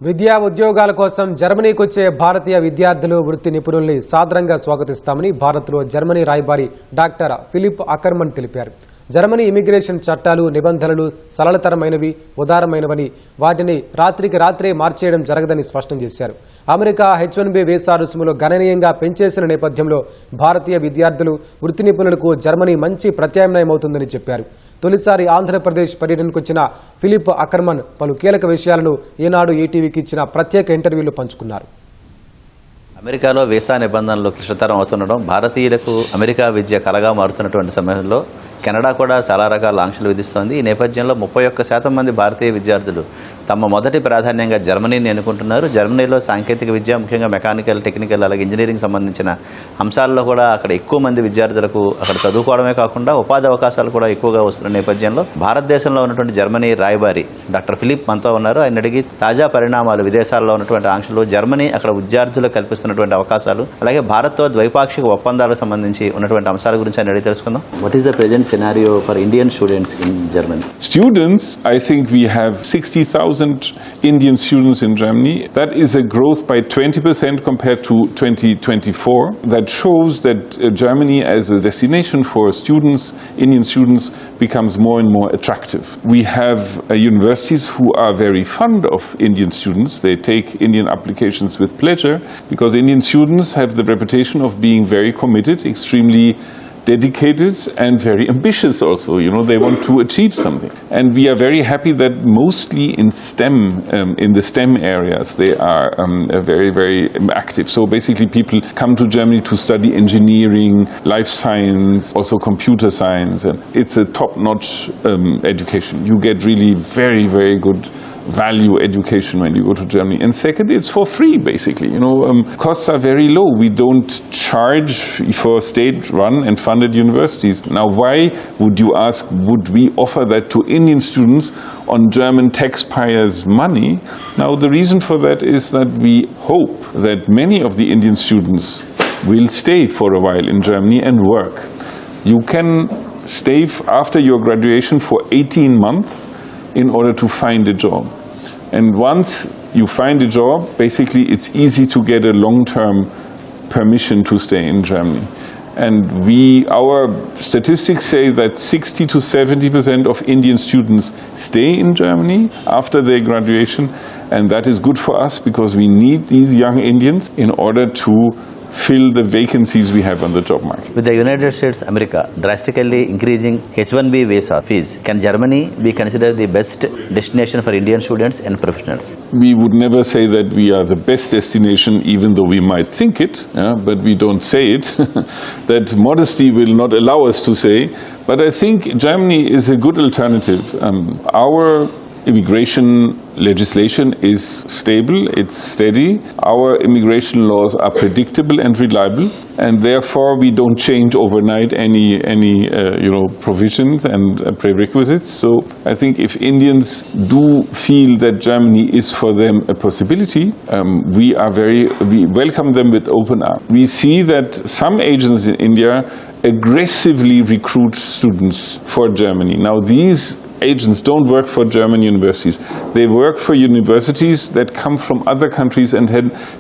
విద్యా ఉద్యోగాల కోసం జర్మనీకి వచ్చే భారతీయ విద్యార్థులు వృత్తి నిపుణుల్ని సాదరంగా స్వాగతిస్తామని భారత్లో జర్మనీ రాయబారి డాక్టర్ ఫిలిప్ అకర్మన్ తెలిపారు. జర్మనీ ఇమిగ్రేషన్ చట్టాలు నిబంధనలు సరళతరమైనవి, ఉదారమైనవని, వాటిని రాత్రికి రాత్రే మార్చేయడం జరగదని స్పష్టం చేశారు. అమెరికా H1-B వీసా రుసుములు గణనీయంగా పెంచేసిన నేపథ్యంలో భారతీయ విద్యార్థులు వృత్తి నిపుణులకు జర్మనీ మంచి ప్రత్యామ్నాయమవుతుందని చెప్పారు. తొలిసారి ఆంధ్రప్రదేశ్ పర్యటనకు వచ్చిన ఫిలిప్ అకర్మన్ పలు కీలక విషయాలను ఈనాడు ETVకి ఇచ్చిన ప్రత్యేక ఇంటర్వ్యూలో పంచుకున్నారు. అమెరికాలో వీసా నిబంధనలు క్లిష్టతరం అవుతుండడం, భారతీయులకు అమెరికా విద్య కలగా మారుతున్నటువంటి సమయంలో కెనడా కూడా చాలా రకాల ఆంక్షలు విధిస్తోంది. ఈ నేపథ్యంలో 31% మంది భారతీయ విద్యార్థులు తమ మొదటి ప్రాధాన్యంగా జర్మనీని ఎన్నుకుంటున్నారు. జర్మనీలో సాంకేతిక విద్య, ముఖ్యంగా మెకానికల్, టెక్నికల్, అలాగే ఇంజనీరింగ్ సంబంధించిన అంశాల్లో కూడా అక్కడ ఎక్కువ మంది విద్యార్థులకు అక్కడ చదువుకోవడమే కాకుండా ఉపాధి అవకాశాలు కూడా ఎక్కువగా వస్తున్న నేపథ్యంలో భారతదేశంలో ఉన్నటువంటి జర్మనీ రాయబారి డాక్టర్ ఫిలిప్ మనతో ఉన్నారు. ఆయన అడిగి తాజా పరిణామాలు, విదేశాల్లో ఉన్నటువంటి ఆంక్షలు, జర్మనీ అక్కడ విద్యార్థులకు కల్పిస్తున్నటువంటి అవకాశాలు, అలాగే భారత్తో ద్వైపాక్షిక ఒప్పందాలకు సంబంధించి ఉన్నటువంటి అంశాల గురించి ఆయన అడిగి తెలుసుకుందాం. What is the present scenario for Indian students in Germany? Students, I think we have 60,000 Indian students in Germany. That is a growth by 20% compared to 2024. That shows that Germany as a destination for students, Indian students, becomes more and more attractive. We have universities who are very fond of Indian students. They take Indian applications with pleasure because Indian students have the reputation of being very committed, extremely dedicated and very ambitious also. You know, they want to achieve something. And we are very happy that mostly in STEM, in the STEM areas, they are very, very active. So basically people come to Germany to study engineering, life science, also computer science. And it's a top-notch education. You get really very, very good value education when you go to Germany. And second, it's for free basically. You know, costs are very low. We don't charge for state-run and funded universities. Now, why would you ask, would we offer that to Indian students on German taxpayers' money? Now, the reason for that is that we hope that many of the Indian students will stay for a while in Germany and work. You can stay after your graduation for 18 months in order to find a job. And once you find a job, basically it's easy to get a long-term permission to stay in Germany. And our statistics say that 60 to 70% of Indian students stay in Germany after their graduation, and that is good for us because we need these young Indians in order to fill the vacancies we have on the job market. With the United States, America drastically increasing H1-B visa fees, can Germany be considered the best destination for Indian students and professionals? We would never say that we are the best destination, even though we might think it, but we don't say it. That modesty will not allow us to say. But I think Germany is a good alternative. Our immigration legislation is stable, it's steady. Our immigration laws are predictable and reliable, and therefore we don't change overnight any provisions and prerequisites. So I think if Indians do feel that Germany is for them a possibility, we welcome them with open arms. We see that some agents in India aggressively recruit students for Germany. Now these agents don't work for German universities. They work for universities that come from other countries and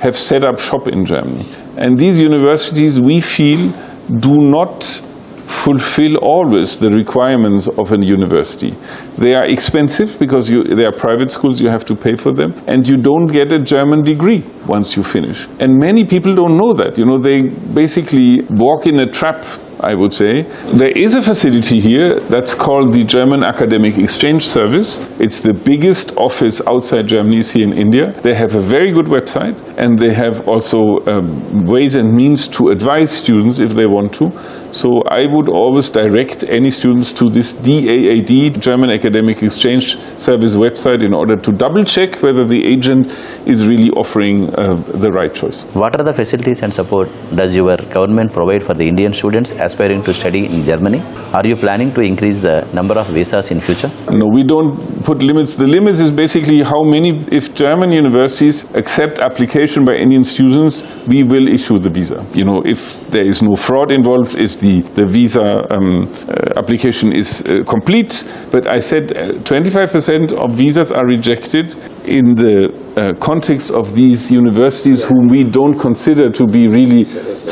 have set up shop in Germany. And these universities, we feel, do not fulfill always the requirements of a university. They are expensive because they are private schools, you have to pay for them, and you don't get a German degree once you finish. And many people don't know that. You know, they basically walk in a trap, I would say. There is a facility here that's called the German Academic Exchange Service. It's the biggest office outside Germany is here in India. They have a very good website, and they have also ways and means to advise students if they want to. So I would always direct any students to this DAAD, German Academic Exchange Service website, in order to double check whether the agent is really offering the right choice. What are the facilities and support does your government provide for the Indian students as aspiring to study in Germany? Are you planning to increase the number of visas in future? No, we don't put limits. The limits is basically how many, if German universities accept application by Indian students, we will issue the visa. You know, if there is no fraud involved, if the visa application is complete. But I said 25% of visas are rejected in the context of these universities whom we don't consider to be really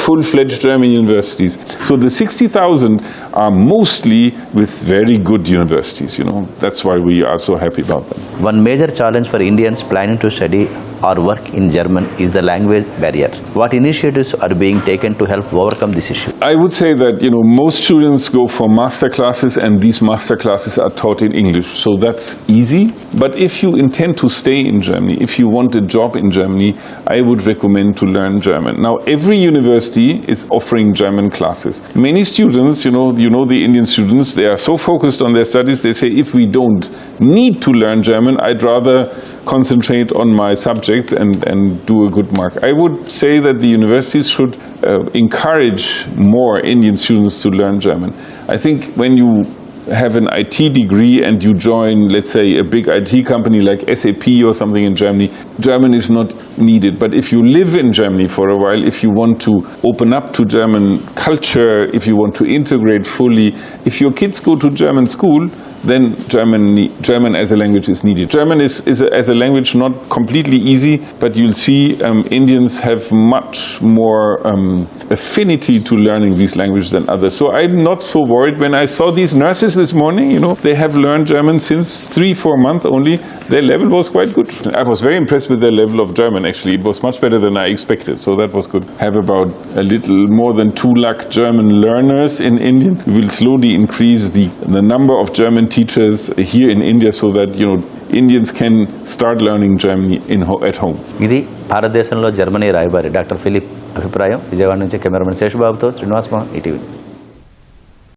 full-fledged German universities. So the 60,000 are mostly with very good universities, you know. That's why we are so happy about them. One major challenge for Indians planning to study or work in German is the language barrier. What initiatives are being taken to help overcome this issue? I would say that, you know, most students go for master classes and these master classes are taught in English. So that's easy. But if you intend to stay in Germany, if you want a job in Germany, I would recommend to learn German. Now, every university is offering German classes. Many students, you know the Indian students, they are so focused on their studies, they say, if we don't need to learn German, I'd rather concentrate on my subjects and do a good mark. I would say that the universities should encourage more Indian students to learn German. I think when you have an IT degree and you join, let's say, a big IT company like SAP or something in Germany, German is not needed. But if you live in Germany for a while, if you want to open up to German culture, if you want to integrate fully, if your kids go to German school, then German as a language is needed. German is as a language not completely easy, but you'll see Indians have much more affinity to learning these languages than others. So I'm not so worried. When I saw these nurses this morning, you know, they have learned German since 3-4 months only. Their level was quite good. I was very impressed with their level of German, actually. It was much better than I expected, so that was good. Have about a little more than 2 lakh German learners in India. We will slowly increase the number of German teachers here in India so that, you know, Indians can start learning German at home. ఇది భారతదేశంలో Germany రాయబారి doctor Philip అభిప్రాయం. విజయవాడ నుంచి cameraman శేషబాబుతో Srinivas Mohan, ETV.